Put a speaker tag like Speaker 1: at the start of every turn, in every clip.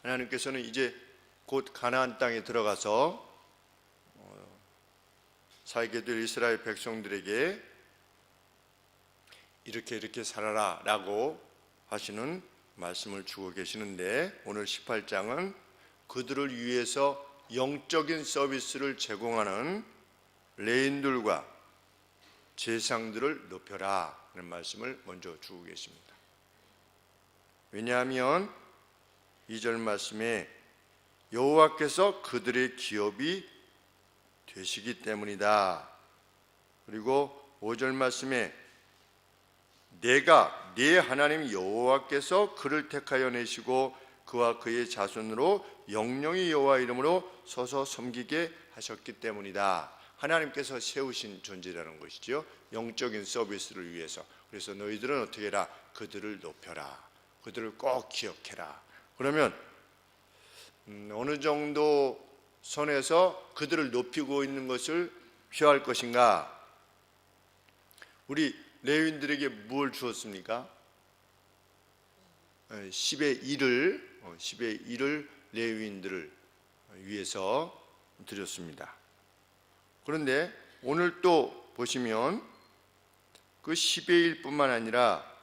Speaker 1: 하나님께서는 이제 곧 가나안 땅에 들어가서 살게 될 이스라엘 백성들에게 이렇게 살아라 라고 하시는 말씀을 주고 계시는데, 오늘 18장은 그들을 위해서 영적인 서비스를 제공하는 레위인들과 제사장들을 높여라 하는 말씀을 먼저 주고 계십니다. 왜냐하면 2절 말씀에 여호와께서 그들의 기업이 되시기 때문이다. 그리고 5절 말씀에 내가 네 하나님 여호와께서 그를 택하여 내시고 그와 그의 자손으로 영영이 여호와 이름으로 서서 섬기게 하셨기 때문이다. 하나님께서 세우신 존재라는 것이죠. 영적인 서비스를 위해서. 그래서 너희들은 어떻게 해라? 그들을 높여라. 그들을 꼭 기억해라. 그러면 어느 정도 선에서 그들을 높이고 있는 것을 표할 것인가? 우리 레위인들에게 무엇을 주었습니까? 10의 1을 레위인들을 위해서 드렸습니다. 그런데 오늘 또 보시면 그 10의 1뿐만 아니라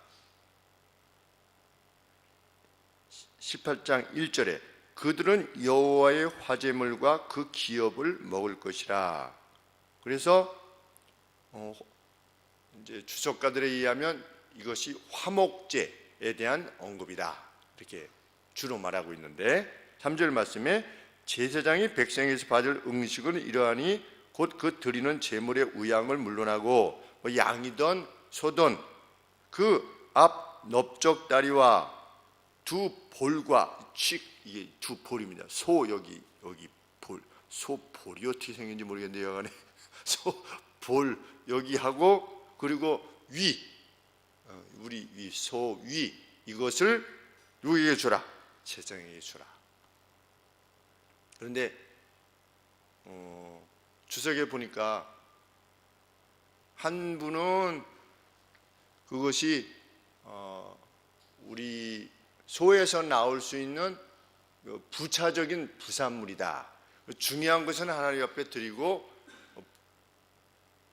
Speaker 1: 18장 1절에 그들은 여호와의 화제물과 그 기업을 먹을 것이라. 그래서 이제 주석가들에 의하면 이것이 화목제에 대한 언급이다 이렇게 주로 말하고 있는데, 3절 말씀에 제사장이 백성에서 받을 음식은 이러하니 곧 그 드리는 제물의 우양을 물론하고 양이든 소든 그 앞 넓적다리와 두 볼과 이게 두 볼입니다. 소 여기 볼, 소 볼이 어떻게 생긴지 모르겠는데 여간에 소 볼 여기 하고, 그리고 우리 소 위 이것을 누구에게 주라? 제사장에게 주라. 그런데 주석에 보니까 한 분은 그것이 우리 소에서 나올 수 있는 부차적인 부산물이다. 중요한 것은 하나님 앞에 드리고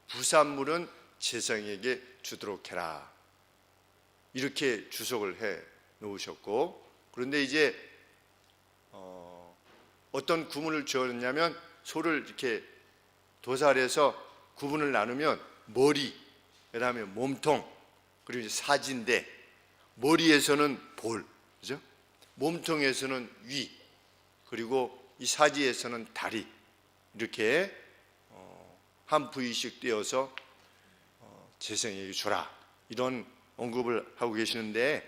Speaker 1: 부산물은 제사장에게 주도록 해라. 이렇게 주석을 해 놓으셨고, 그런데 이제 어떤 구분을 지었냐면 소를 이렇게 도살해서 구분을 나누면 머리, 그다음에 몸통, 그리고 이제 사지인데 머리에서는 볼, 그죠? 몸통에서는 위, 그리고 이 사지에서는 다리, 이렇게 한 부위씩 떼어서 제사장에게 주라 이런 언급을 하고 계시는데,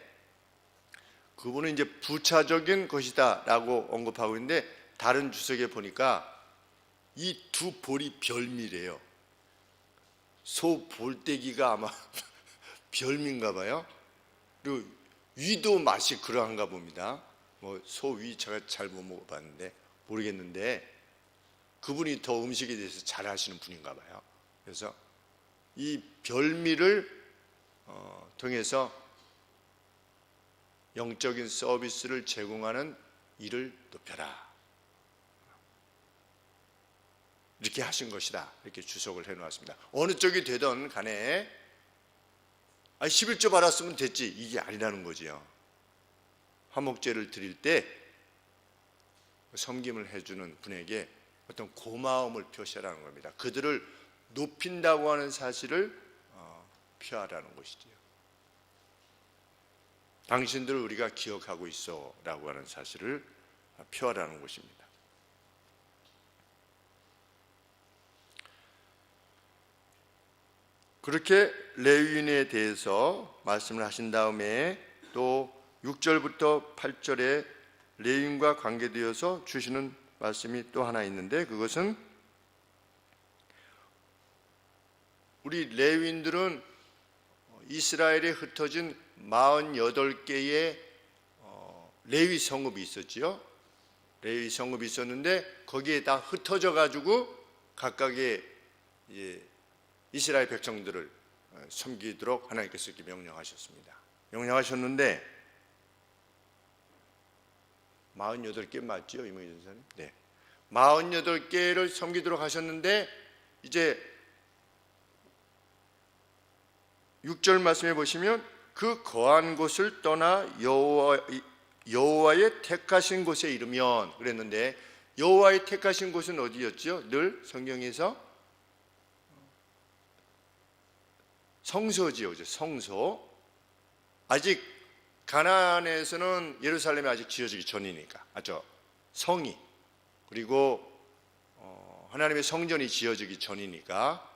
Speaker 1: 그분은 이제 부차적인 것이다 라고 언급하고 있는데, 다른 주석에 보니까 이 두 볼이 별미래요. 소 볼떼기가 아마 별미인가 봐요. 그리고 위도 맛이 그러한가 봅니다. 소 위 제가 잘 못 먹어봤는데 모르겠는데 그분이 더 음식에 대해서 잘 아시는 분인가 봐요. 그래서 이 별미를 통해서 영적인 서비스를 제공하는 일을 높여라 이렇게 하신 것이다 이렇게 주석을 해놓았습니다. 어느 쪽이 되든 간에 11조 받았으면 됐지 이게 아니라는 거지요. 화목제를 드릴 때 섬김을 해주는 분에게 어떤 고마움을 표시하라는 겁니다. 그들을 높인다고 하는 사실을 표하라는 것이지요. 당신들을 우리가 기억하고 있어 라고 하는 사실을 표하라는 것입니다. 그렇게 레위인에 대해서 말씀을 하신 다음에 또 6절부터 8절에 레위인과 관계되어서 주시는 말씀이 또 하나 있는데, 그것은 우리 레위인들은 이스라엘에 흩어진 48개의 레위 성읍이 있었지요. 레위 성읍이 있었는데 거기에 다 흩어져 가지고 각각의 이스라엘 백성들을 섬기도록 하나님께서 이렇게 명령하셨습니다. 명령하셨는데 48개 맞죠, 이모희 전사님? 네. 48개를 섬기도록 하셨는데 이제 6절 말씀해 보시면 그 거한 곳을 떠나 여호와의 택하신 곳에 이르면 그랬는데 여호와의 택하신 곳은 어디였죠? 늘 성경에서 성소지요, 성소. 아직 가나안에서는 예루살렘이 아직 지어지기 전이니까, 맞죠? 성이 그리고 하나님의 성전이 지어지기 전이니까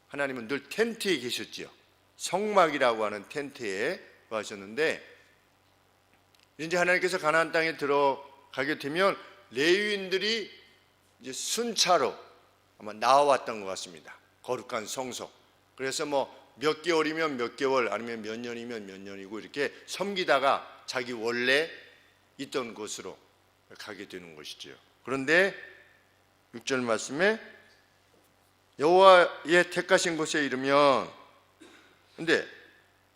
Speaker 1: 하나님은 늘 텐트에 계셨지요. 성막이라고 하는 텐트에 거하셨는데 이제 하나님께서 가나안 땅에 들어가게 되면 레위인들이 이제 순차로 아마 나와왔던 것 같습니다. 거룩한 성소. 그래서 뭐 몇 개월이면 몇 개월 아니면 몇 년이면 몇 년이고 이렇게 섬기다가 자기 원래 있던 곳으로 가게 되는 것이죠. 그런데 6절 말씀에 여호와의 택하신 곳에 이르면 근데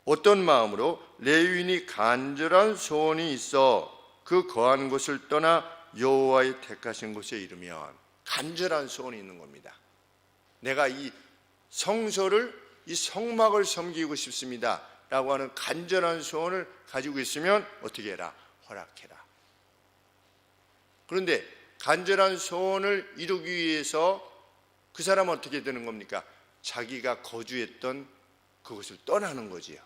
Speaker 1: 어떤 마음으로 레위인이 간절한 소원이 있어 그 거한 곳을 떠나 여호와의 택하신 곳에 이르면 간절한 소원이 있는 겁니다. 내가 이 성소를 이 성막을 섬기고 싶습니다 라고 하는 간절한 소원을 가지고 있으면 어떻게 해라? 허락해라. 그런데 간절한 소원을 이루기 위해서 그 사람은 어떻게 되는 겁니까? 자기가 거주했던 그것을 떠나는 거지요.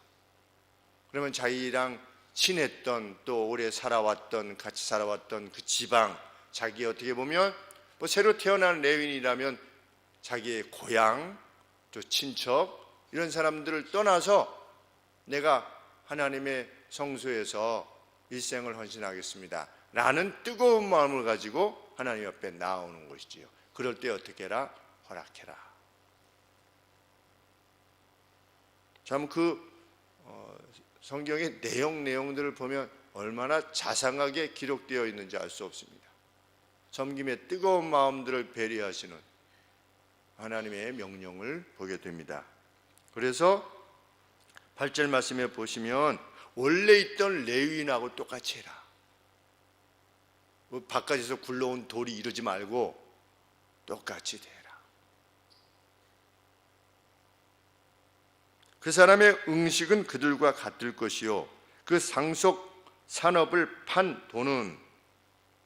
Speaker 1: 그러면 자기랑 친했던 또 오래 살아왔던 같이 살아왔던 그 지방 자기 어떻게 보면 뭐 새로 태어난 레위인이라면 자기의 고향 또 친척 이런 사람들을 떠나서 내가 하나님의 성소에서 일생을 헌신하겠습니다 라는 뜨거운 마음을 가지고 하나님 앞에 나오는 것이지요. 그럴 때 어떻게 해라? 허락해라. 참 그 성경의 내용들을 보면 얼마나 자상하게 기록되어 있는지 알 수 없습니다. 섬김의 뜨거운 마음들을 배려하시는 하나님의 명령을 보게 됩니다. 그래서 8절 말씀에 보시면 원래 있던 레위인하고 똑같이 해라. 바깥에서 굴러온 돌이 이러지 말고 똑같이 해라. 그 사람의 음식은 그들과 같을 것이요 그 상속 산업을 판 돈은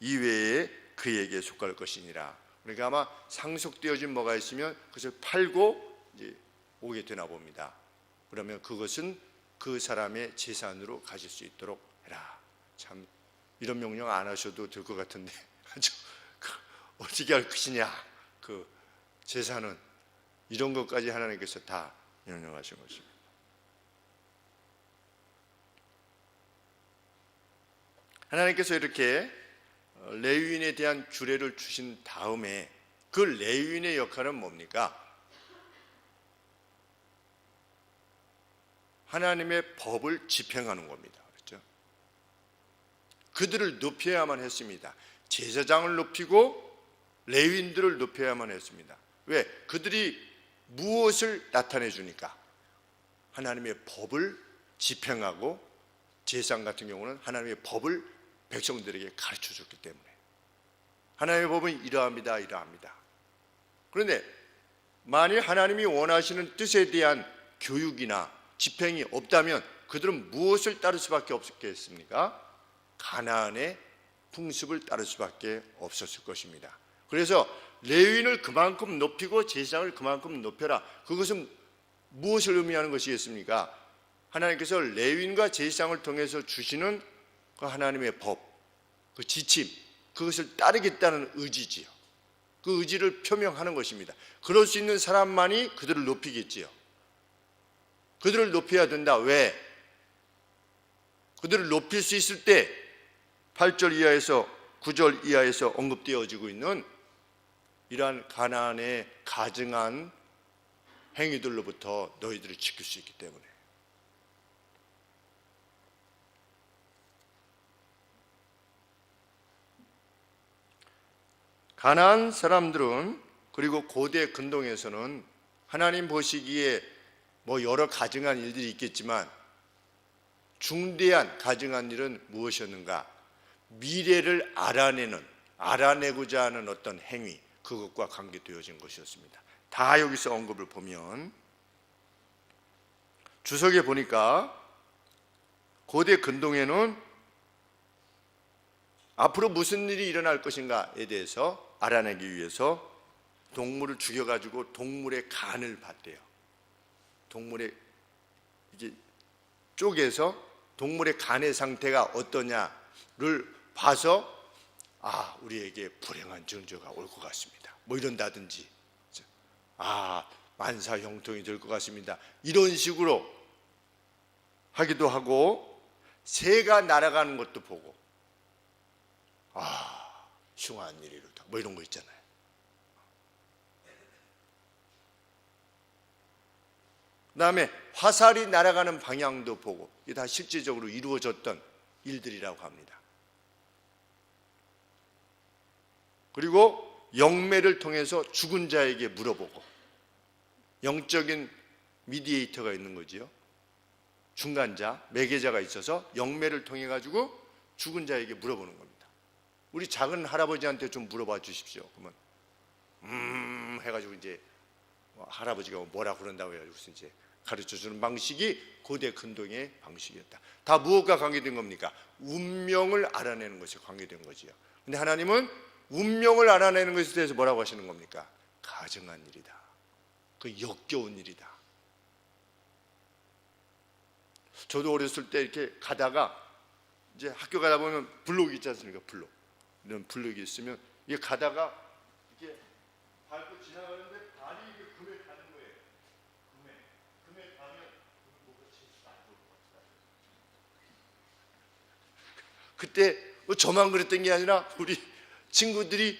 Speaker 1: 이외에 그에게 속할 것이니라. 그러니까 아마 상속되어진 뭐가 있으면 그것을 팔고 이제 오게 되나 봅니다. 그러면 그것은 그 사람의 재산으로 가질 수 있도록 해라. 참 이런 명령 안 하셔도 될 것 같은데 어떻게 할 것이냐. 그 재산은 이런 것까지 하나님께서 다 명령하신 것입니다. 하나님께서 이렇게 레위인에 대한 규례를 주신 다음에 그 레위인의 역할은 뭡니까? 하나님의 법을 집행하는 겁니다. 그렇죠? 그들을 높여야만 했습니다. 제사장을 높이고 레위인들을 높여야만 했습니다. 왜? 그들이 무엇을 나타내 주니까? 하나님의 법을 집행하고 제사장 같은 경우는 하나님의 법을 백성들에게 가르쳐 줬기 때문에 하나님의 법은 이러합니다. 이러합니다. 그런데 만일 하나님이 원하시는 뜻에 대한 교육이나 집행이 없다면 그들은 무엇을 따를 수밖에 없겠습니까? 가나안의 풍습을 따를 수밖에 없었을 것입니다. 그래서 레위인을 그만큼 높이고 제사장을 그만큼 높여라. 그것은 무엇을 의미하는 것이겠습니까? 하나님께서 레위인과 제사장을 통해서 주시는 그 하나님의 법, 그 지침, 그것을 따르겠다는 의지지요. 그 의지를 표명하는 것입니다. 그럴 수 있는 사람만이 그들을 높이겠지요. 그들을 높여야 된다. 왜? 그들을 높일 수 있을 때 8절 이하에서 9절 이하에서 언급되어지고 있는 이러한 가나안의 가증한 행위들로부터 너희들을 지킬 수 있기 때문에. 가나안 사람들은 그리고 고대 근동에서는 하나님 보시기에 뭐 여러 가증한 일들이 있겠지만 중대한 가증한 일은 무엇이었는가? 미래를 알아내고자 하는 어떤 행위, 그것과 관계되어진 것이었습니다. 다 여기서 언급을 보면 주석에 보니까 고대 근동에는 앞으로 무슨 일이 일어날 것인가에 대해서 알아내기 위해서 동물을 죽여가지고 동물의 간을 봤대요. 동물의 이게 쪼개서 동물의 간의 상태가 어떠냐를 봐서 우리에게 불행한 전조가 올 것 같습니다. 뭐 이런다든지, 만사 형통이 될 것 같습니다. 이런 식으로 하기도 하고, 새가 날아가는 것도 보고, 흉한 일이로다. 뭐 이런 거 있잖아요. 그 다음에 화살이 날아가는 방향도 보고, 이게 다 실제적으로 이루어졌던 일들이라고 합니다. 그리고 영매를 통해서 죽은 자에게 물어보고, 영적인 미디에이터가 있는 거지요. 중간자, 매개자가 있어서 영매를 통해 가지고 죽은 자에게 물어보는 겁니다. 우리 작은 할아버지한테 좀 물어봐 주십시오. 그러면 해가지고 이제 할아버지가 뭐라 그런다고 해가지고 이제 가르쳐주는 방식이 고대 근동의 방식이었다. 다 무엇과 관계된 겁니까? 운명을 알아내는 것이 관계된 거지요. 근데 하나님은 운명을 알아내는 것에 대해서 뭐라고 하시는 겁니까? 가증한 일이다. 그 역겨운 일이다. 저도 어렸을 때 이렇게 가다가 이제 학교 가다 보면 블록 있지 않습니까? 블록. 이런 블록이 있으면 이게 가다가 이렇게 밟고 지나가는데 발이 이게 금에 닿는 거예요. 금에 닿으면 뭐가 실수가 안 좋을 것 같다. 그때 저만 그랬던 게 아니라 우리 친구들이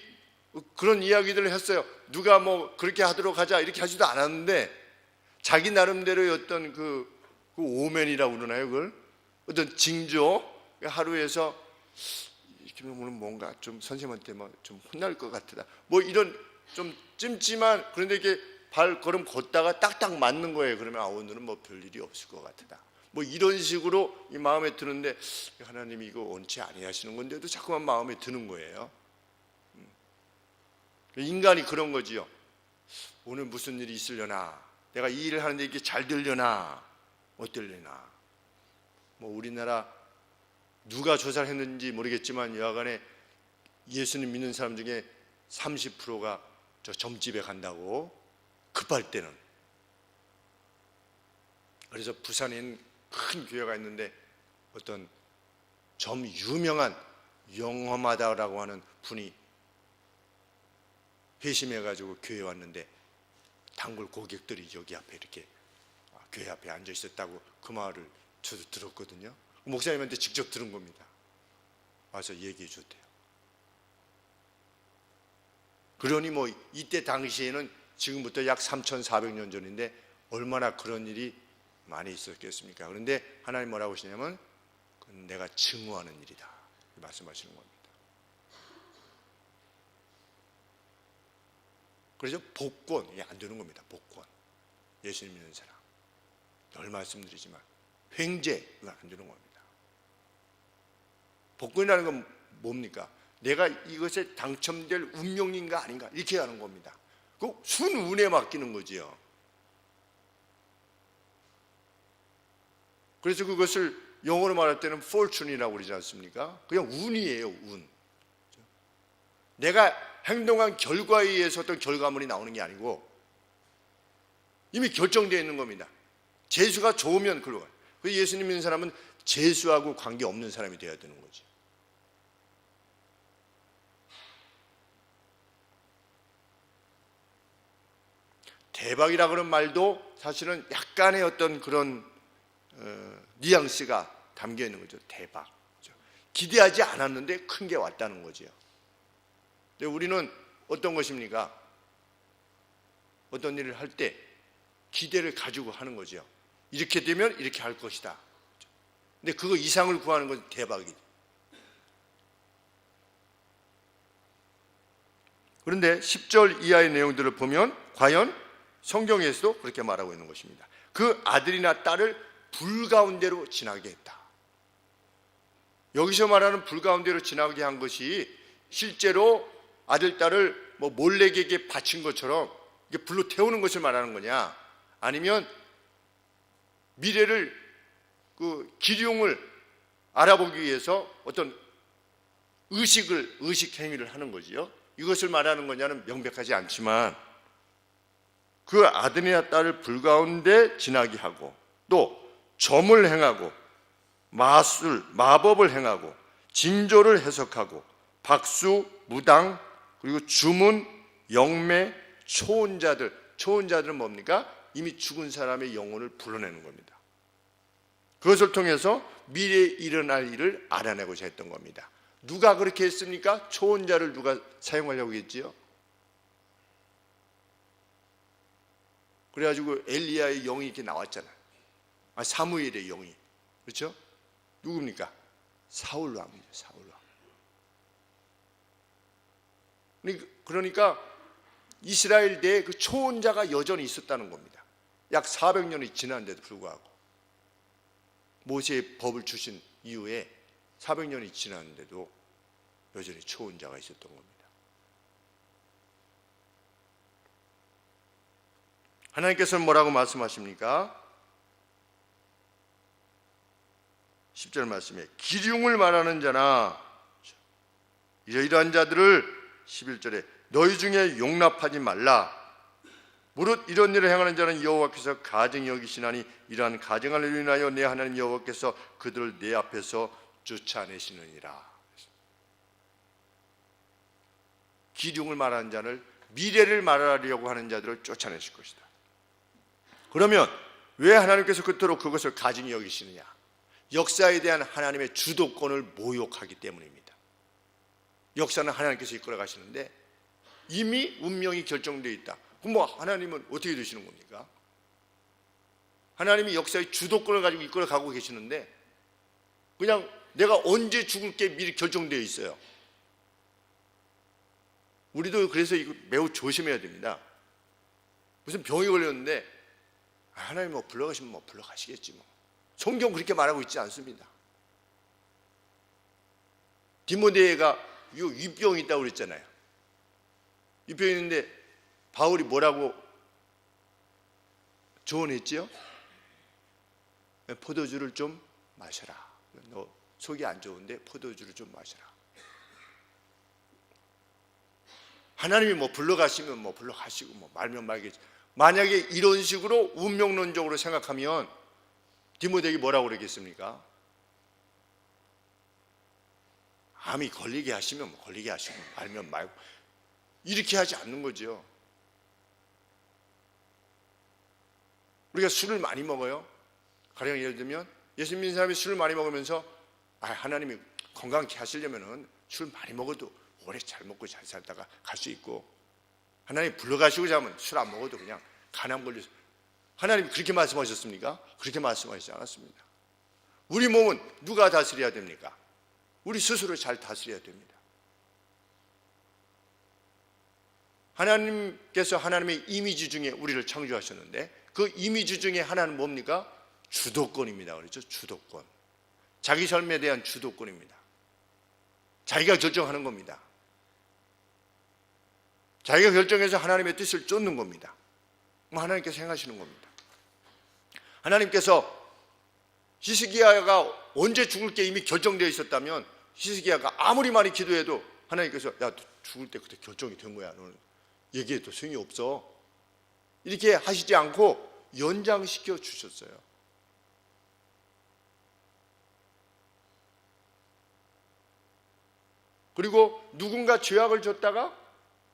Speaker 1: 그런 이야기들을 했어요. 누가 뭐 그렇게 하도록 하자 이렇게 하지도 않았는데 자기 나름대로의 어떤 그 오멘이라고 그러나요? 그걸 어떤 징조, 하루에서 이렇게 보면 뭔가 좀 선생님한테 좀 혼날 것 같다. 뭐 이런 좀 찜찜한, 그런데 이게 발걸음 걷다가 딱딱 맞는 거예요. 그러면 오늘은 뭐 별일이 없을 것 같다. 뭐 이런 식으로 이 마음에 드는데 하나님이 이거 원치 아니하시는 건데도 자꾸만 마음에 드는 거예요. 인간이 그런 거지요. 오늘 무슨 일이 있으려나, 내가 이 일을 하는데 이게 잘 되려나, 어떨려나. 뭐 우리나라 누가 조사를 했는지 모르겠지만 여하간에 예수님 믿는 사람 중에 30%가 저 점집에 간다고, 급할 때는. 그래서 부산에 있는 큰 교회가 있는데 어떤 유명한 영험하다라고 하는 분이 회심해가지고 교회에 왔는데 단골 고객들이 여기 앞에 이렇게 교회 앞에 앉아 있었다고 그 말을 저도 들었거든요. 목사님한테 직접 들은 겁니다. 와서 얘기해 줬대요. 그러니 뭐 이때 당시에는 지금부터 약 3,400년 전인데 얼마나 그런 일이 많이 있었겠습니까? 그런데 하나님 뭐라고 하시냐면 그건 내가 증오하는 일이다 말씀하시는 겁니다. 그래서 복권, 이게 안 되는 겁니다. 복권. 예수님 믿는 사람. 늘 말씀드리지만 횡재, 이건 안 되는 겁니다. 복권이라는 건 뭡니까? 내가 이것에 당첨될 운명인가 아닌가 이렇게 하는 겁니다. 그 순운에 맡기는 거지요. 그래서 그것을 영어로 말할 때는 fortune이라고 그러지 않습니까? 그냥 운이에요, 운. 내가 행동한 결과에 의해서 어떤 결과물이 나오는 게 아니고 이미 결정되어 있는 겁니다. 재수가 좋으면 그런 거예요. 그래서 예수님 믿는 사람은 재수하고 관계없는 사람이 되어야 되는 거지. 대박이라 그런 말도 사실은 약간의 어떤 그런 뉘앙스가 담겨 있는 거죠. 대박. 기대하지 않았는데 큰 게 왔다는 거죠. 근데 우리는 어떤 것입니까? 어떤 일을 할 때 기대를 가지고 하는 거죠. 이렇게 되면 이렇게 할 것이다. 근데 그거 이상을 구하는 건 대박이죠. 그런데 10절 이하의 내용들을 보면 과연 성경에서도 그렇게 말하고 있는 것입니다. 그 아들이나 딸을 불 가운데로 지나게 했다. 여기서 말하는 불 가운데로 지나게 한 것이 실제로 아들, 딸을 몰래에게 바친 것처럼 이게 불로 태우는 것을 말하는 거냐, 아니면 미래를 기륭을 알아보기 위해서 어떤 의식 행위를 하는 거지요. 이것을 말하는 거냐는 명백하지 않지만 그 아들이나 딸을 불 가운데 지나게 하고 또 점을 행하고 마술, 마법을 행하고 징조를 해석하고 박수, 무당, 그리고 주문, 영매, 초혼자들은 뭡니까? 이미 죽은 사람의 영혼을 불러내는 겁니다. 그것을 통해서 미래에 일어날 일을 알아내고자 했던 겁니다. 누가 그렇게 했습니까? 초혼자를 누가 사용하려고 했지요? 그래가지고 엘리야의 영이 이렇게 나왔잖아요. 사무엘의 영이. 그렇죠? 누굽니까? 사울 왕이죠. 사울 왕. 그러니까 이스라엘 내에 그 초혼자가 여전히 있었다는 겁니다. 약 400년이 지났는데도 불구하고 모세의 법을 주신 이후에 400년이 지났는데도 여전히 초혼자가 있었던 겁니다. 하나님께서는 뭐라고 말씀하십니까? 10절 말씀에 기륭을 말하는 자나 이러이러한 자들을 11절에 너희 중에 용납하지 말라. 무릇 이런 일을 행하는 자는 여호와께서 가증히 여기시나니 이러한 가증을 인하여 내 하나님 여호와께서 그들을 내 앞에서 쫓아내시느니라. 기륭을 말하는 자를, 미래를 말하려고 하는 자들을 쫓아내실 것이다. 그러면 왜 하나님께서 그토록 그것을 가증히 여기시느냐? 역사에 대한 하나님의 주도권을 모욕하기 때문입니다. 역사는 하나님께서 이끌어 가시는데 이미 운명이 결정되어 있다. 그럼 하나님은 어떻게 되시는 겁니까? 하나님이 역사의 주도권을 가지고 이끌어 가고 계시는데 그냥 내가 언제 죽을 게 미리 결정되어 있어요. 우리도 그래서 이거 매우 조심해야 됩니다. 무슨 병이 걸렸는데 하나님 불러가시면 불러가시겠지 성경 그렇게 말하고 있지 않습니다. 디모데가 위병이 있다고 그랬잖아요. 위병이 있는데 바울이 뭐라고 조언했지요? 포도주를 좀 마셔라. 너 속이 안 좋은데 포도주를 좀 마셔라. 하나님이 불러가시면 불러가시고 말면 말겠지. 만약에 이런 식으로 운명론적으로 생각하면 디모데에게 뭐라고 그러겠습니까? 암이 걸리게 하시면 걸리게 하시고 말면 말고 이렇게 하지 않는 거죠. 우리가 술을 많이 먹어요. 가령 예를 들면 예수 믿는 사람이 술을 많이 먹으면서 하나님이 건강케 하시려면 술 많이 먹어도 오래 잘 먹고 잘 살다가 갈 수 있고 하나님 불러가시고자 하면 술 안 먹어도 그냥 간암 걸려서 하나님이 그렇게 말씀하셨습니까? 그렇게 말씀하시지 않았습니다. 우리 몸은 누가 다스려야 됩니까? 우리 스스로 잘 다스려야 됩니다. 하나님께서 하나님의 이미지 중에 우리를 창조하셨는데 그 이미지 중에 하나는 뭡니까? 주도권입니다. 그렇죠? 주도권. 자기 삶에 대한 주도권입니다. 자기가 결정하는 겁니다. 자기가 결정해서 하나님의 뜻을 쫓는 겁니다. 하나님께서 행하시는 겁니다. 하나님께서 히스기야가 언제 죽을 게 이미 결정되어 있었다면 히스기야가 아무리 많이 기도해도 하나님께서 죽을 때 그때 결정이 된 거야. 너는 얘기해도 소용이 없어. 이렇게 하시지 않고 연장시켜 주셨어요. 그리고 누군가 죄악을 졌다가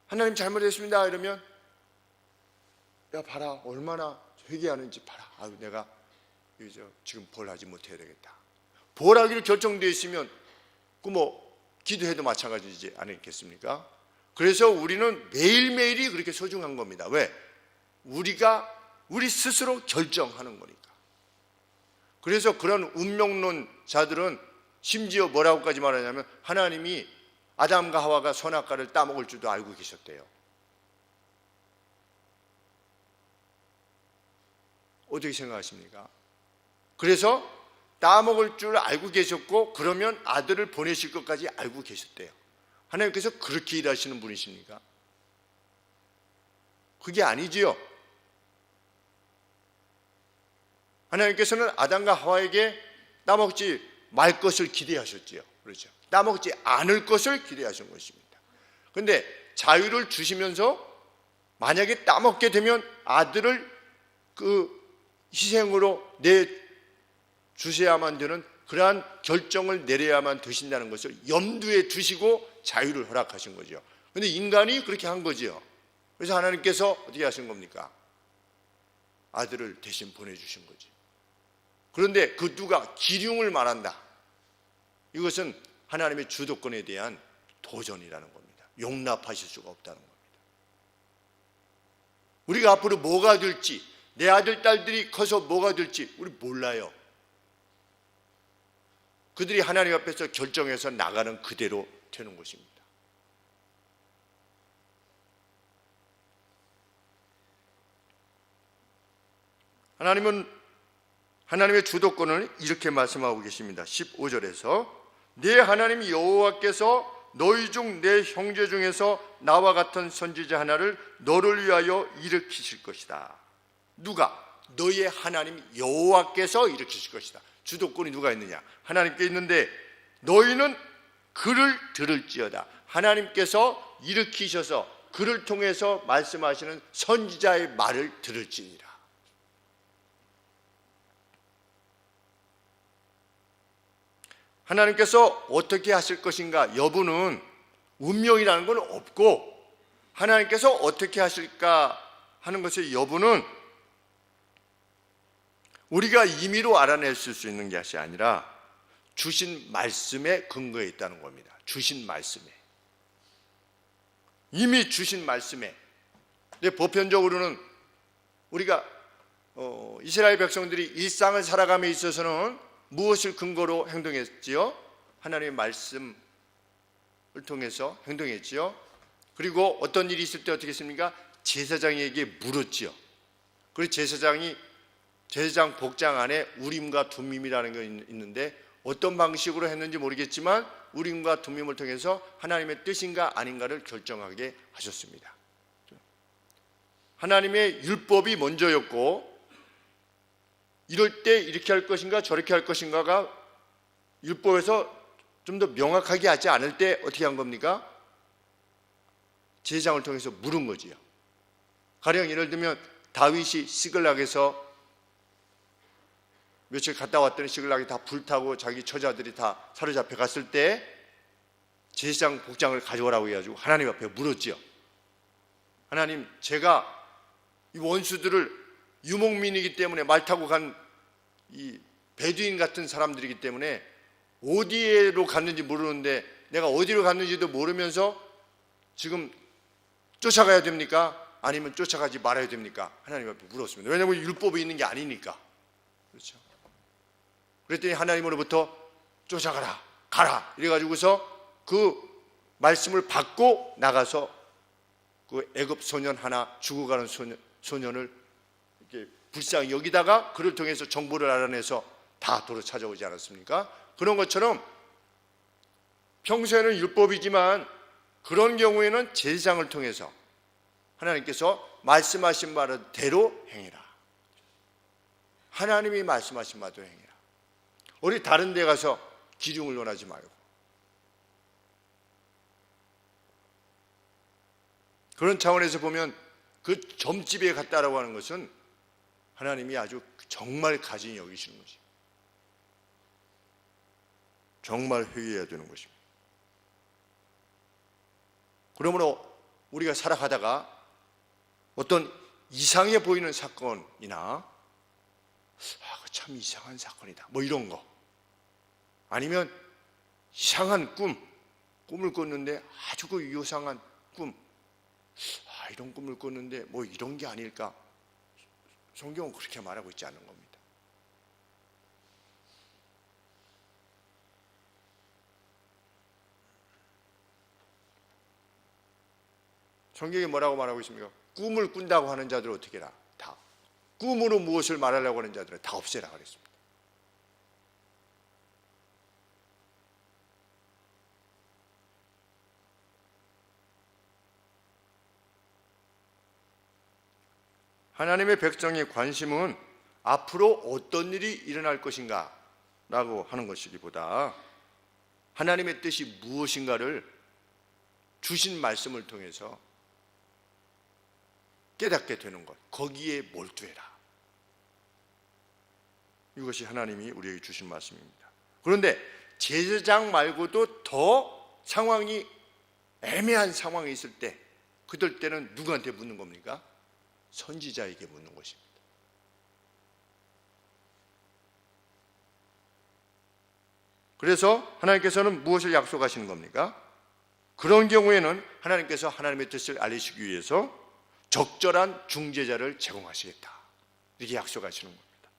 Speaker 1: 하나님 잘못했습니다 이러면 봐라 얼마나 회개하는지 봐라. 내가 지금 벌하지 못해야 되겠다. 벌하기로 결정되어 있으면 기도해도 마찬가지지 않겠습니까? 그래서 우리는 매일매일이 그렇게 소중한 겁니다. 왜? 우리 스스로 결정하는 거니까. 그래서 그런 운명론자들은 심지어 뭐라고까지 말하냐면 하나님이 아담과 하와가 선악과를 따먹을 줄도 알고 계셨대요. 어떻게 생각하십니까? 그래서 따먹을 줄 알고 계셨고 그러면 아들을 보내실 것까지 알고 계셨대요. 하나님께서 그렇게 일하시는 분이십니까? 그게 아니지요. 하나님께서는 아담과 하와에게 따먹지 말 것을 기대하셨지요. 그렇죠. 따먹지 않을 것을 기대하신 것입니다. 그런데 자유를 주시면서 만약에 따먹게 되면 아들을 그 희생으로 내주셔야만 되는 그러한 결정을 내려야만 되신다는 것을 염두에 두시고 자유를 허락하신 거죠. 그런데 인간이 그렇게 한 거죠. 그래서 하나님께서 어떻게 하신 겁니까? 아들을 대신 보내주신 거지. 그런데 그 누가 기륭을 말한다. 이것은 하나님의 주도권에 대한 도전이라는 겁니다. 용납하실 수가 없다는 겁니다. 우리가 앞으로 뭐가 될지, 내 아들, 딸들이 커서 뭐가 될지 우리 몰라요. 그들이 하나님 앞에서 결정해서 나가는 그대로 되는 것입니다. 하나님은 하나님의 주도권을 이렇게 말씀하고 계십니다. 15절에서 내 하나님 여호와께서 너희 중 내 형제 중에서 나와 같은 선지자 하나를 너를 위하여 일으키실 것이다. 누가? 너의 하나님 여호와께서 일으키실 것이다. 주도권이 누가 있느냐? 하나님께 있는데 너희는 그를 들을지어다. 하나님께서 일으키셔서 그를 통해서 말씀하시는 선지자의 말을 들을지니라. 하나님께서 어떻게 하실 것인가 여부는 운명이라는 건 없고, 하나님께서 어떻게 하실까 하는 것의 여부는 우리가 임의로 알아냈을 수 있는 것이 아니라 주신 말씀에 근거해 있다는 겁니다. 주신 말씀에, 이미 주신 말씀에. 근데 보편적으로는 우리가 이스라엘 백성들이 일상을 살아감에 있어서는 무엇을 근거로 행동했지요? 하나님의 말씀을 통해서 행동했지요. 그리고 어떤 일이 있을 때 어떻게 했습니까? 제사장에게 물었지요. 그리고 제사장 복장 안에 우림과 둠밈이라는 게 있는데 어떤 방식으로 했는지 모르겠지만 우림과 둠밈을 통해서 하나님의 뜻인가 아닌가를 결정하게 하셨습니다. 하나님의 율법이 먼저였고, 이럴 때 이렇게 할 것인가 저렇게 할 것인가가 율법에서 좀 더 명확하게 하지 않을 때 어떻게 한 겁니까? 제사장을 통해서 물은 거지요. 가령 예를 들면 다윗이 시글락에서 며칠 갔다 왔더니 시글락이 다 불타고 자기 처자들이 다 사로잡혀 갔을 때 제사장 복장을 가져오라고 해가지고 하나님 앞에 물었지요. 하나님, 제가 이 원수들을 유목민이기 때문에 말 타고 간 이 베두인 같은 사람들이기 때문에 어디로 갔는지 모르는데 내가 어디로 갔는지도 모르면서 지금 쫓아가야 됩니까? 아니면 쫓아가지 말아야 됩니까? 하나님 앞에 물었습니다. 왜냐하면 율법이 있는 게 아니니까. 그렇죠. 그랬더니 하나님으로부터 쫓아가라, 가라 이래가지고서 그 말씀을 받고 나가서 그 애굽 소년 하나, 죽어가는 소년을 이렇게 불쌍히 여기다가 그를 통해서 정보를 알아내서 다 도로 찾아오지 않았습니까? 그런 것처럼 평소에는 율법이지만 그런 경우에는 제사장을 통해서 하나님께서 말씀하신 바대로 행해라. 하나님이 말씀하신 바대로 행해라. 우리 다른 데 가서 기륭을 논하지 말고. 그런 차원에서 보면 그 점집에 갔다라고 하는 것은 하나님이 아주 정말 가진히 여기시는 것입니다. 정말 회개해야 되는 것입니다. 그러므로 우리가 살아가다가 어떤 이상해 보이는 사건이나 참 이상한 사건이다 뭐 이런 거, 아니면 이상한 꿈을 꿨는데 아주 그 요상한 꿈, 이런 꿈을 꿨는데 뭐 이런 게 아닐까? 성경은 그렇게 말하고 있지 않은 겁니다. 성경이 뭐라고 말하고 있습니까? 꿈을 꾼다고 하는 자들을 어떻게 해라? 다 꿈으로 무엇을 말하려고 하는 자들은 다 없애라 그랬습니다. 하나님의 백성의 관심은 앞으로 어떤 일이 일어날 것인가 라고 하는 것이기보다 하나님의 뜻이 무엇인가를 주신 말씀을 통해서 깨닫게 되는 것, 거기에 몰두해라. 이것이 하나님이 우리에게 주신 말씀입니다. 그런데 제사장 말고도 더 상황이 애매한 상황이 있을 때, 그들 때는 누구한테 묻는 겁니까? 선지자에게 묻는 것입니다. 그래서 하나님께서는 무엇을 약속하시는 겁니까? 그런 경우에는 하나님께서 하나님의 뜻을 알리시기 위해서 적절한 중재자를 제공하시겠다, 이렇게 약속하시는 겁니다.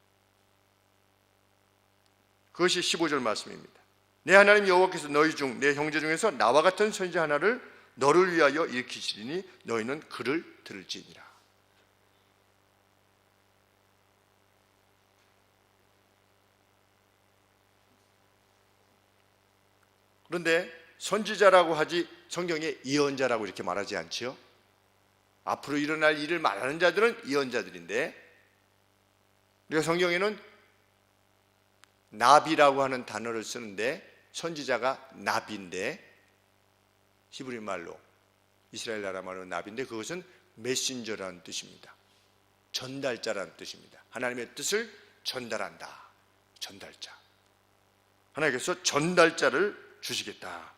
Speaker 1: 그것이 15절 말씀입니다. 내 하나님 여호와께서 너희 중 내 형제 중에서 나와 같은 선지자 하나를 너를 위하여 일으키시리니 너희는 그를 들을지니라. 그런데 선지자라고 하지 성경에 예언자라고 이렇게 말하지 않지요? 앞으로 일어날 일을 말하는 자들은 예언자들인데, 우리가 성경에는 나비라고 하는 단어를 쓰는데 선지자가 나비인데, 히브리 말로 이스라엘 나라 말로 나비인데 그것은 메신저라는 뜻입니다. 전달자라는 뜻입니다. 하나님의 뜻을 전달한다. 전달자. 하나님께서 전달자를 주시겠다.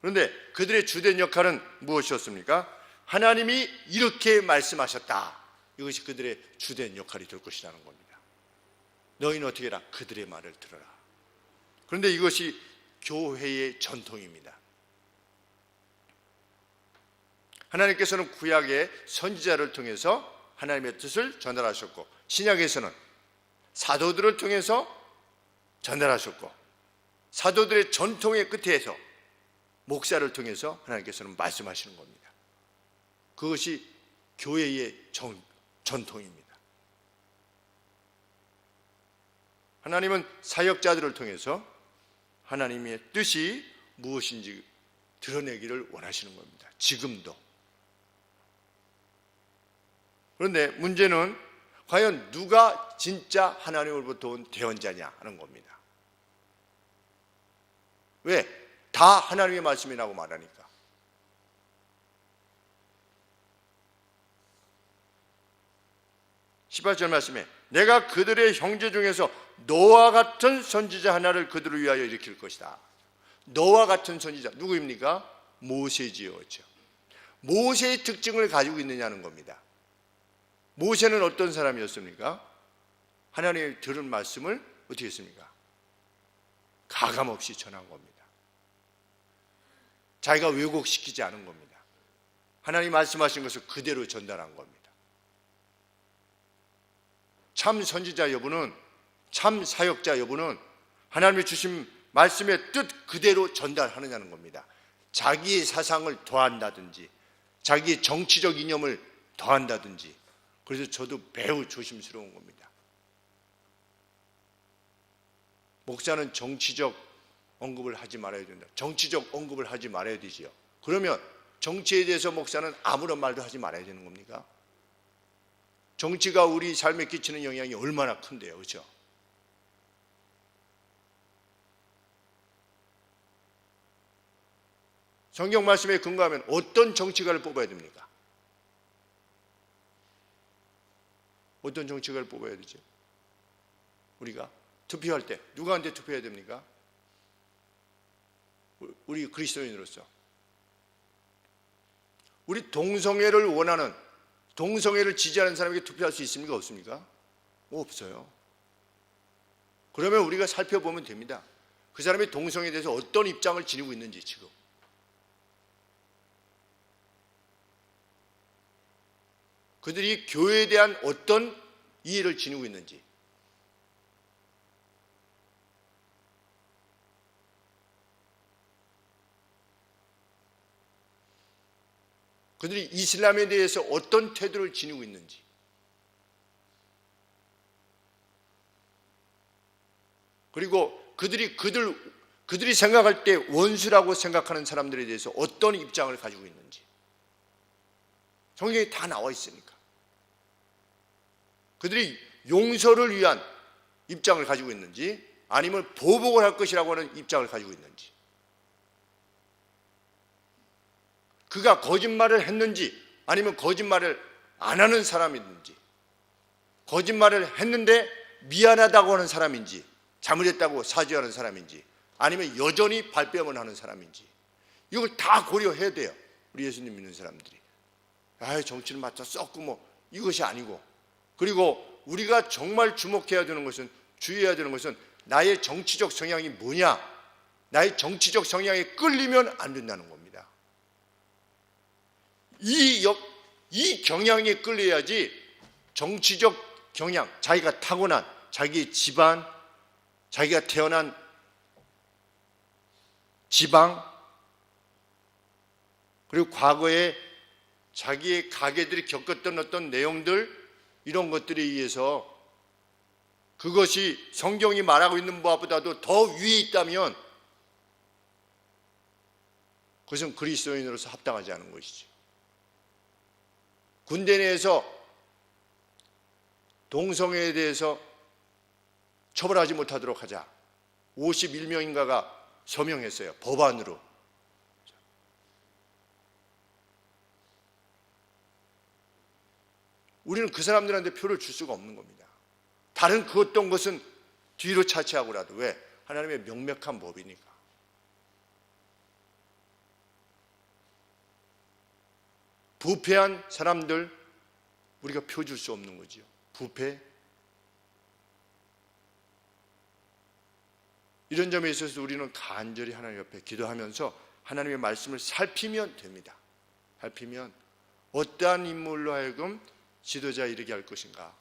Speaker 1: 그런데 그들의 주된 역할은 무엇이었습니까? 하나님이 이렇게 말씀하셨다. 이것이 그들의 주된 역할이 될 것이라는 겁니다. 너희는 어떻게 해라? 그들의 말을 들어라. 그런데 이것이 교회의 전통입니다. 하나님께서는 구약의 선지자를 통해서 하나님의 뜻을 전달하셨고, 신약에서는 사도들을 통해서 전달하셨고, 사도들의 전통의 끝에서 목사를 통해서 하나님께서는 말씀하시는 겁니다. 그것이 교회의 전통입니다. 하나님은 사역자들을 통해서 하나님의 뜻이 무엇인지 드러내기를 원하시는 겁니다. 지금도. 그런데 문제는 과연 누가 진짜 하나님으로부터 온 대언자냐 하는 겁니다. 왜? 다 하나님의 말씀이라고 말하니까. (18절) 말씀에 내가 그들의 형제 중에서 너와 같은 선지자 하나를 그들을 위하여 일으킬 것이다. 너와 같은 선지자, 누구입니까? 모세지요. 그렇죠? 모세의 특징을 가지고 있느냐는 겁니다. 모세는 어떤 사람이었습니까? 하나님이 들은 말씀을 어떻게 했습니까? 가감없이 전한 겁니다. 자기가 왜곡시키지 않은 겁니다. 하나님 말씀하신 것을 그대로 전달한 겁니다. 참 선지자 여부는, 참 사역자 여부는 하나님이 주신 말씀의 뜻 그대로 전달하느냐는 겁니다. 자기의 사상을 더한다든지 자기의 정치적 이념을 더한다든지. 그래서 저도 매우 조심스러운 겁니다. 목사는 정치적 언급을 하지 말아야 된다. 정치적 언급을 하지 말아야 되지요. 그러면 정치에 대해서 목사는 아무런 말도 하지 말아야 되는 겁니까? 정치가 우리 삶에 끼치는 영향이 얼마나 큰데요. 그렇죠? 성경 말씀에 근거하면 어떤 정치가를 뽑아야 됩니까? 어떤 정치가를 뽑아야 되죠? 우리가 투표할 때 누구한테 투표해야 됩니까? 우리 그리스도인으로서 우리 동성애를 원하는, 동성애를 지지하는 사람에게 투표할 수 있습니까? 없습니까? 없어요. 그러면 우리가 살펴보면 됩니다. 그 사람이 동성애에 대해서 어떤 입장을 지니고 있는지, 지금 그들이 교회에 대한 어떤 이해를 지니고 있는지, 그들이 이슬람에 대해서 어떤 태도를 지니고 있는지, 그리고 그들이 생각할 때 원수라고 생각하는 사람들에 대해서 어떤 입장을 가지고 있는지 성경에 다 나와 있으니까. 그들이 용서를 위한 입장을 가지고 있는지 아니면 보복을 할 것이라고 하는 입장을 가지고 있는지, 그가 거짓말을 했는지 아니면 거짓말을 안 하는 사람인지, 거짓말을 했는데 미안하다고 하는 사람인지, 잘못했다고 사죄하는 사람인지, 아니면 여전히 발뺌을 하는 사람인지, 이걸 다 고려해야 돼요. 우리 예수님 믿는 사람들이. 정치를 맞춰 썩고 뭐 이것이 아니고, 그리고 우리가 정말 주목해야 되는 것은, 주의해야 되는 것은 나의 정치적 성향이 뭐냐, 나의 정치적 성향에 끌리면 안 된다는 겁니다. 이 경향에 끌려야지 정치적 경향, 자기가 타고난 자기의 집안, 자기가 태어난 지방, 그리고 과거에 자기의 가게들이 겪었던 어떤 내용들, 이런 것들에 의해서 그것이 성경이 말하고 있는 바보다도 더 위에 있다면 그것은 그리스도인으로서 합당하지 않은 것이지. 군대 내에서 동성애에 대해서 처벌하지 못하도록 하자, 51명인가가 서명했어요, 법안으로. 우리는 그 사람들한테 표를 줄 수가 없는 겁니다. 다른 그 어떤 것은 뒤로 차치하고라도. 왜? 하나님의 명백한 법이니까. 부패한 사람들 우리가 표 줄 수 없는 거지요. 부패. 이런 점에 있어서 우리는 간절히 하나님 옆에 기도하면서 하나님의 말씀을 살피면 됩니다. 살피면 어떠한 인물로 하여금 지도자에 이르게 할 것인가.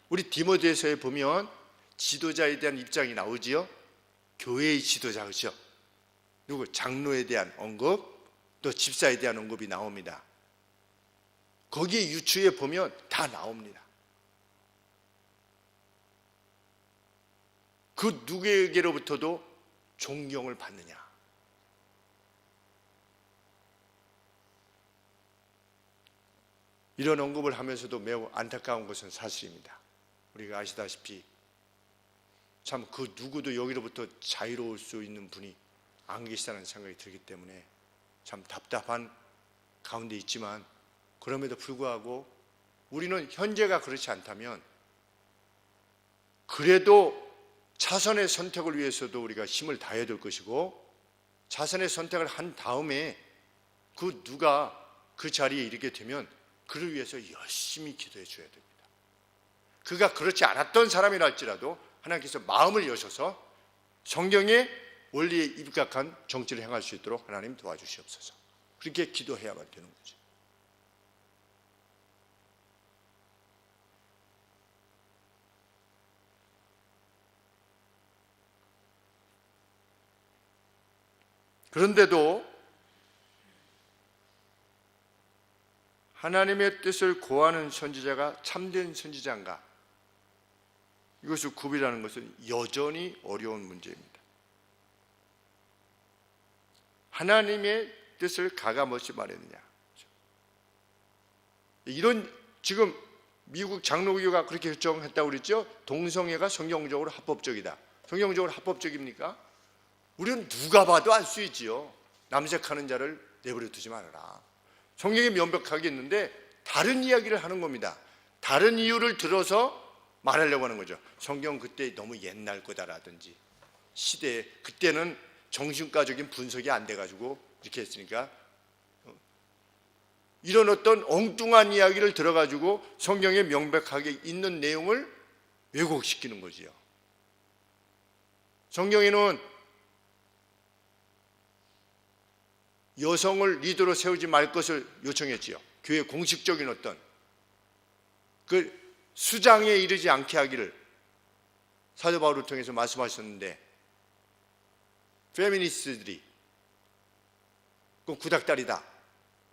Speaker 1: 우리 디모데서에 보면 지도자에 대한 입장이 나오지요. 교회의 지도자, 그렇죠? 그리고 장로에 대한 언급, 또 집사에 대한 언급이 나옵니다. 거기에 유추에 보면 다 나옵니다. 그 누구에게로부터도 존경을 받느냐. 이런 언급을 하면서도 매우 안타까운 것은 사실입니다. 우리가 아시다시피 참 그 누구도 여기로부터 자유로울 수 있는 분이 안 계시다는 생각이 들기 때문에 참 답답한 가운데 있지만, 그럼에도 불구하고 우리는 현재가 그렇지 않다면 그래도 차선의 선택을 위해서도 우리가 힘을 다해야 될 것이고, 차선의 선택을 한 다음에 그 누가 그 자리에 이르게 되면 그를 위해서 열심히 기도해 줘야 됩니다. 그가 그렇지 않았던 사람이라 할지라도 하나님께서 마음을 여셔서 성경의 원리에 입각한 정치를 행할 수 있도록 하나님 도와주시옵소서. 그렇게 기도해야만 되는 거죠. 그런데도 하나님의 뜻을 고하는 선지자가 참된 선지자인가? 이것을 구별하는 것은 여전히 어려운 문제입니다. 하나님의 뜻을 가감없이 말했느냐? 이런, 지금 미국 장로교가 그렇게 결정했다고 그랬죠? 동성애가 성경적으로 합법적이다. 성경적으로 합법적입니까? 우리는 누가 봐도 알 수 있지요. 남색하는 자를 내버려 두지 말아라. 성경이 명백하게 있는데 다른 이야기를 하는 겁니다. 다른 이유를 들어서 말하려고 하는 거죠. 성경 그때 너무 옛날 거다라든지, 시대에 그때는 정신과적인 분석이 안 돼가지고 이렇게 했으니까, 이런 어떤 엉뚱한 이야기를 들어가지고 성경에 명백하게 있는 내용을 왜곡시키는 거지요. 성경에는 여성을 리더로 세우지 말 것을 요청했지요. 교회 공식적인 어떤 그 수장에 이르지 않게 하기를 사도 바울을 통해서 말씀하셨는데, 페미니스트들이 그 구닥다리다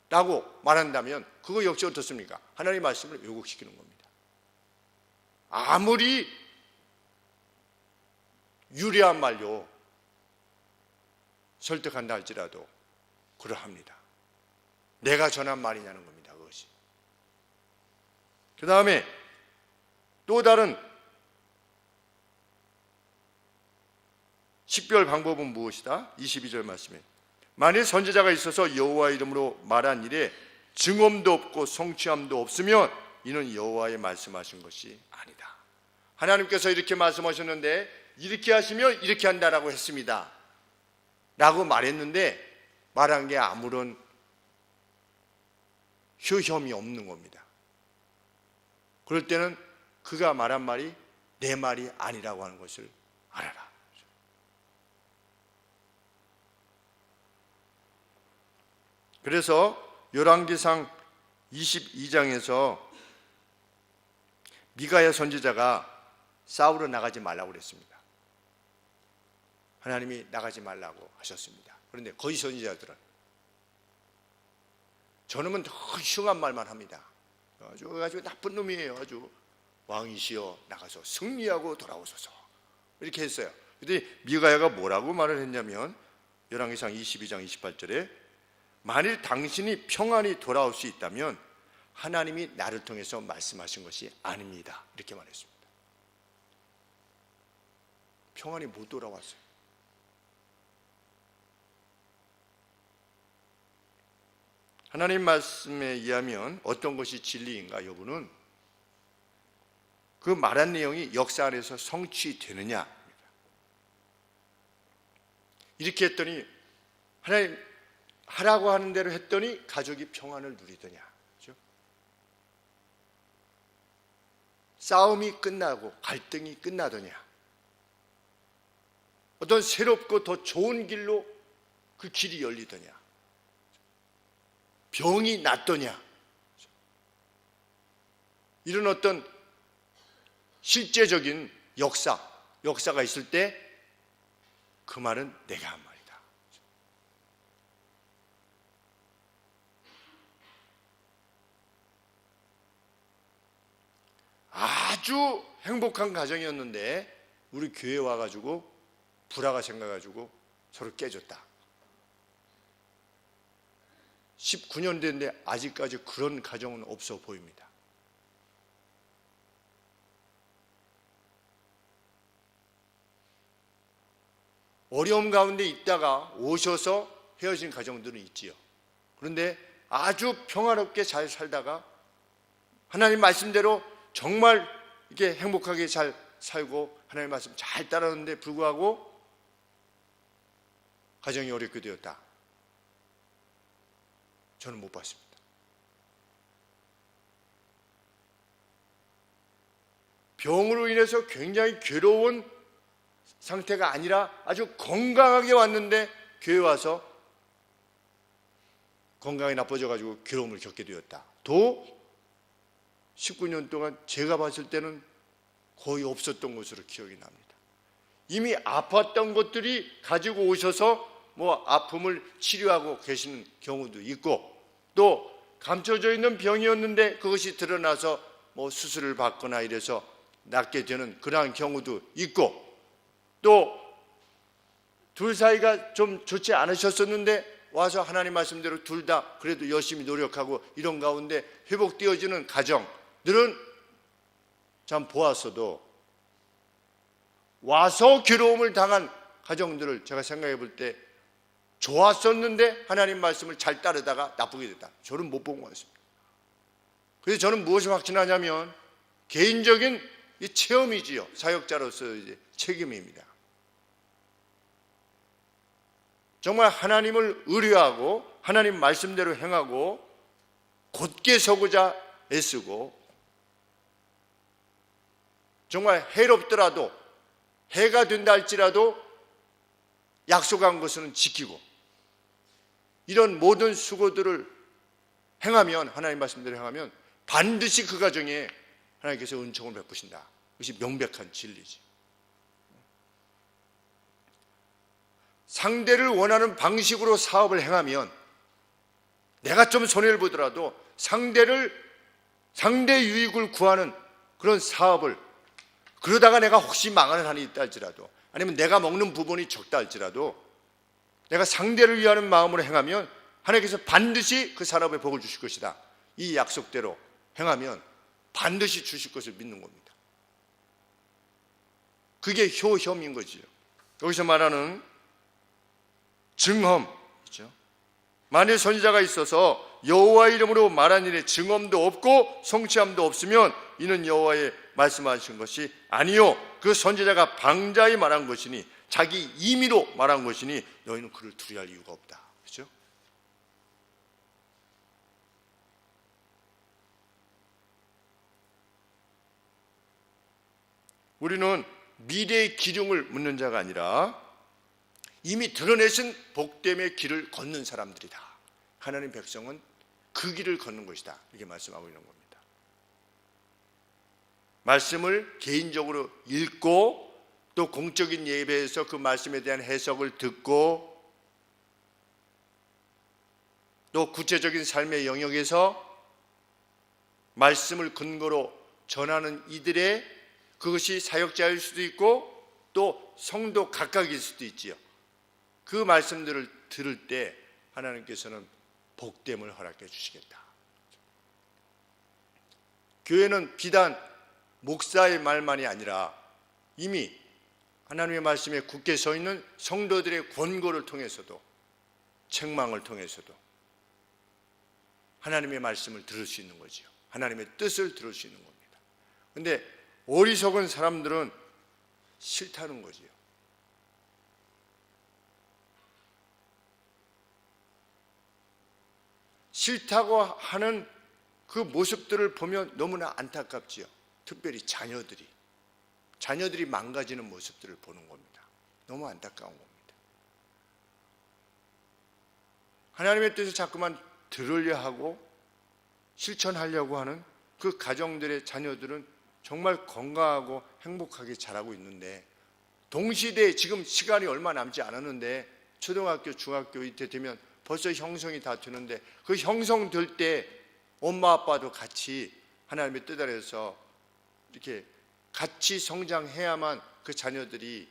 Speaker 1: 라고 말한다면 그거 역시 어떻습니까? 하나님의 말씀을 왜곡시키는 겁니다. 아무리 유리한 말로 설득한다 할지라도 그러합니다. 내가 전한 말이냐는 겁니다. 그것이 그 다음에 또 다른 식별 방법은 무엇이다? 22절 말씀에 만일 선지자가 있어서 여호와 이름으로 말한 일에 증언도 없고 성취함도 없으면 이는 여호와의 말씀하신 것이 아니다. 하나님께서 이렇게 말씀하셨는데 이렇게 하시면 이렇게 한다라고 했습니다 라고 말했는데 말한 게 아무런 효험이 없는 겁니다. 그럴 때는 그가 말한 말이 내 말이 아니라고 하는 것을 알아라. 그래서 열왕기상 22장에서 미가야 선지자가 싸우러 나가지 말라고 그랬습니다. 하나님이 나가지 말라고 하셨습니다. 그런데 거기 선지자들은 저놈은 더 흉한 말만 합니다. 아주 나쁜 놈이에요. 아주 왕이시여 나가서 승리하고 돌아오소서 이렇게 했어요. 그런데 미가야가 뭐라고 말을 했냐면 열왕기상 22장 28절에 만일 당신이 평안히 돌아올 수 있다면 하나님이 나를 통해서 말씀하신 것이 아닙니다 이렇게 말했습니다. 평안히 못 돌아왔어요. 하나님 말씀에 의하면 어떤 것이 진리인가 여부는 그 말한 내용이 역사 안에서 성취되느냐, 이렇게 했더니 하나님 하라고 하는 대로 했더니 가족이 평안을 누리더냐, 그렇죠? 싸움이 끝나고 갈등이 끝나더냐, 어떤 새롭고 더 좋은 길로 그 길이 열리더냐, 병이 낫더냐, 이런 어떤 실제적인 역사가 있을 때 그 말은 내가 한 말이다. 아주 행복한 가정이었는데 우리 교회 와가지고 불화가 생겨가지고 서로 깨졌다. 19년 됐는데 아직까지 그런 가정은 없어 보입니다. 어려움 가운데 있다가 오셔서 헤어진 가정들은 있지요. 그런데 아주 평화롭게 잘 살다가 하나님 말씀대로 정말 이게 행복하게 잘 살고 하나님 말씀 잘 따르는데 불구하고 가정이 어렵게 되었다. 저는 못 봤습니다. 병으로 인해서 굉장히 괴로운 상태가 아니라 아주 건강하게 왔는데 교회 와서 건강이 나빠져가지고 괴로움을 겪게 되었다. 또 19년 동안 제가 봤을 때는 거의 없었던 것으로 기억이 납니다. 이미 아팠던 것들이 가지고 오셔서 뭐 아픔을 치료하고 계시는 경우도 있고, 또 감춰져 있는 병이었는데 그것이 드러나서 뭐 수술을 받거나 이래서 낫게 되는 그러한 경우도 있고, 또 둘 사이가 좀 좋지 않으셨었는데 와서 하나님 말씀대로 둘 다 그래도 열심히 노력하고 이런 가운데 회복되어지는 가정들은 참 보았어도 와서 괴로움을 당한 가정들을 제가 생각해 볼 때 좋았었는데 하나님 말씀을 잘 따르다가 나쁘게 됐다. 저는 못 본 것 같습니다. 그래서 저는 무엇을 확신하냐면 개인적인 이 체험이지요. 사역자로서 이제 책임입니다. 정말 하나님을 의뢰하고 하나님 말씀대로 행하고 곧게 서고자 애쓰고, 정말 해롭더라도 해가 된다 할지라도 약속한 것은 지키고, 이런 모든 수고들을 행하면, 하나님 말씀대로 행하면 반드시 그 가정에 하나님께서 은총을 베푸신다. 그것이 명백한 진리지. 상대를 원하는 방식으로 사업을 행하면 내가 좀 손해를 보더라도 상대 유익을 구하는 그런 사업을, 그러다가 내가 혹시 망하는 한이 있다 할지라도, 아니면 내가 먹는 부분이 적다 할지라도 내가 상대를 위하는 마음으로 행하면 하나님께서 반드시 그 산업에 복을 주실 것이다. 이 약속대로 행하면 반드시 주실 것을 믿는 겁니다. 그게 효혐인 거지요. 여기서 말하는 증험이죠. 만일 선지자가 있어서 여호와의 이름으로 말한 일에 증언도 없고 성취함도 없으면 이는 여호와의 말씀하신 것이 아니요 그 선지자가 방자히 말한 것이니 자기 임의로 말한 것이니 너희는 그를 두려워할 이유가 없다. 그렇죠? 우리는 미래의 기륭을 묻는 자가 아니라 이미 드러내신 복됨의 길을 걷는 사람들이다. 하나님 백성은 그 길을 걷는 것이다. 이렇게 말씀하고 있는 겁니다. 말씀을 개인적으로 읽고 또 공적인 예배에서 그 말씀에 대한 해석을 듣고 또 구체적인 삶의 영역에서 말씀을 근거로 전하는 이들의 그것이 사역자일 수도 있고 또 성도 각각일 수도 있지요. 그 말씀들을 들을 때 하나님께서는 복됨을 허락해 주시겠다. 교회는 비단 목사의 말만이 아니라 이미 하나님의 말씀에 굳게 서 있는 성도들의 권고를 통해서도 책망을 통해서도 하나님의 말씀을 들을 수 있는 거지요. 하나님의 뜻을 들을 수 있는 겁니다. 그런데 어리석은 사람들은 싫다는 거지요. 싫다고 하는 그 모습들을 보면 너무나 안타깝지요. 특별히 자녀들이 망가지는 모습들을 보는 겁니다. 너무 안타까운 겁니다. 하나님의 뜻을 자꾸만 들으려 하고 실천하려고 하는 그 가정들의 자녀들은 정말 건강하고 행복하게 자라고 있는데 동시대에 지금 시간이 얼마 남지 않았는데 초등학교, 중학교 이때 되면 벌써 형성이 다 되는데 그 형성될 때 엄마 아빠도 같이 하나님의 뜻 아래서 이렇게 같이 성장해야만 그 자녀들이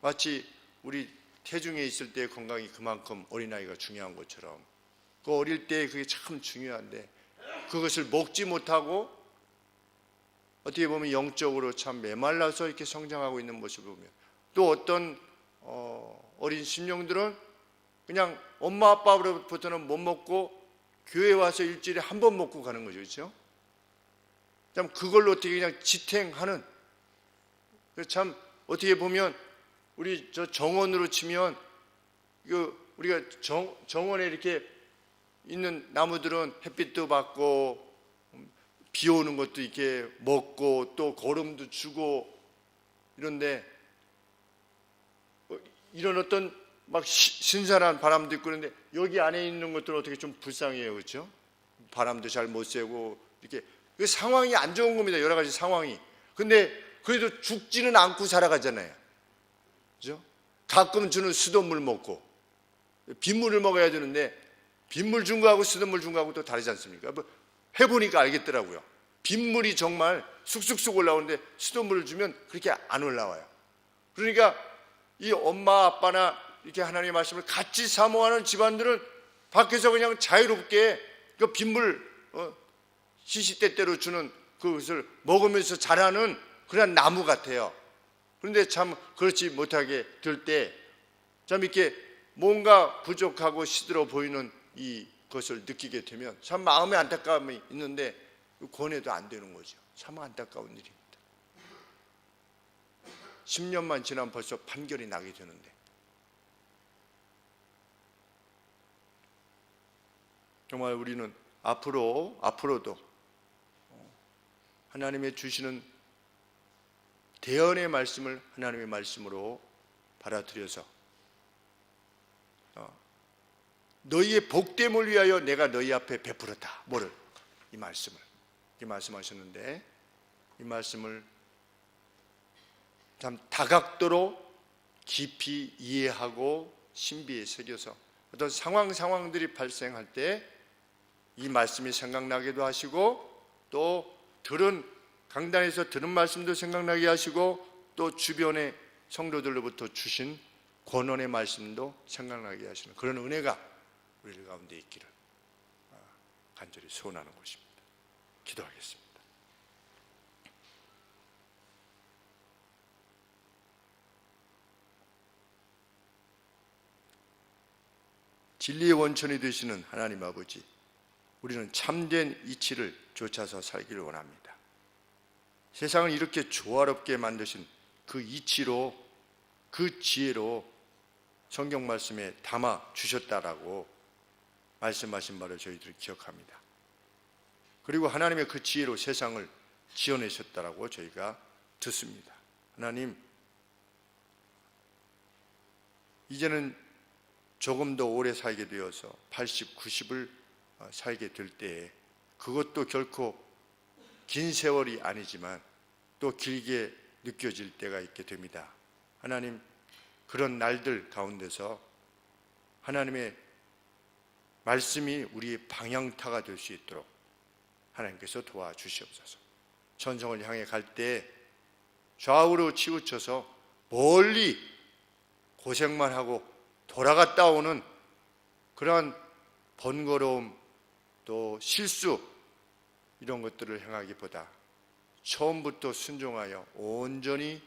Speaker 1: 마치 우리 태중에 있을 때의 건강이 그만큼 어린아이가 중요한 것처럼 그 어릴 때 그게 참 중요한데 그것을 먹지 못하고 어떻게 보면 영적으로 참 메말라서 이렇게 성장하고 있는 모습을 보면 또 어떤 어린 심령들은 그냥 엄마 아빠로부터는 못 먹고 교회 와서 일주일에 한 번 먹고 가는 거죠. 그렇죠? 참 그걸로 어떻게 그냥 지탱하는 참 어떻게 보면 우리 저 정원으로 치면 우리가 정원에 이렇게 있는 나무들은 햇빛도 받고 비 오는 것도 이렇게 먹고 또 거름도 주고 이런데 이런 어떤 막 신선한 바람도 있고 그런데 여기 안에 있는 것들은 어떻게 좀 불쌍해요. 그렇죠? 바람도 잘 못 쐬고 이렇게 그 상황이 안 좋은 겁니다. 여러 가지 상황이. 근데 그래도 죽지는 않고 살아가잖아요. 그죠? 가끔 주는 수돗물 먹고 빗물을 먹어야 되는데 빗물 준 거하고 수돗물 준 거하고 또 다르지 않습니까? 해보니까 알겠더라고요. 빗물이 정말 쑥쑥쑥 올라오는데 수돗물을 주면 그렇게 안 올라와요. 그러니까 이 엄마 아빠나 이렇게 하나님의 말씀을 같이 사모하는 집안들은 밖에서 그냥 자유롭게 그 빗물 시시때때로 주는 그것을 먹으면서 자라는 그런 나무 같아요. 그런데 참 그렇지 못하게 될 때 참 이렇게 뭔가 부족하고 시들어 보이는 이것을 느끼게 되면 참 마음에 안타까움이 있는데 권해도 안 되는 거죠. 참 안타까운 일입니다. 10년만 지나면 벌써 판결이 나게 되는데 정말 우리는 앞으로도 하나님의 주시는 대언의 말씀을 하나님의 말씀으로 받아들여서 너희의 복됨을 위하여 내가 너희 앞에 베풀었다. 뭐를? 이 말씀을. 이렇게 말씀하셨는데 이 말씀을 참 다각도로 깊이 이해하고 신비에 새겨서 어떤 상황들이 발생할 때 이 말씀이 생각나기도 하시고 또 강단에서 들은 말씀도 생각나게 하시고 또 주변의 성도들로부터 주신 권원의 말씀도 생각나게 하시는 그런 은혜가 우리 가운데 있기를 간절히 소원하는 것입니다. 기도하겠습니다. 진리의 원천이 되시는 하나님 아버지, 우리는 참된 이치를 쫓아서 살기를 원합니다. 세상을 이렇게 조화롭게 만드신 그 이치로, 그 지혜로 성경 말씀에 담아 주셨다라고 말씀하신 바를 저희들이 기억합니다. 그리고 하나님의 그 지혜로 세상을 지어내셨다라고 저희가 듣습니다. 하나님, 이제는 조금 더 오래 살게 되어서 80, 90을 살게 될 때에 그것도 결코 긴 세월이 아니지만 또 길게 느껴질 때가 있게 됩니다. 하나님, 그런 날들 가운데서 하나님의 말씀이 우리의 방향타가 될 수 있도록 하나님께서 도와주시옵소서. 천성을 향해 갈 때 좌우로 치우쳐서 멀리 고생만 하고 돌아갔다 오는 그러한 번거로움, 또 실수, 이런 것들을 행하기보다 처음부터 순종하여 온전히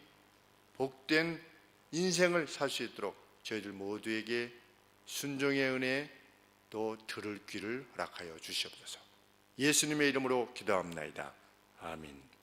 Speaker 1: 복된 인생을 살 수 있도록 저희들 모두에게 순종의 은혜, 또 들을 귀를 허락하여 주시옵소서. 예수님의 이름으로 기도합나이다. 아멘.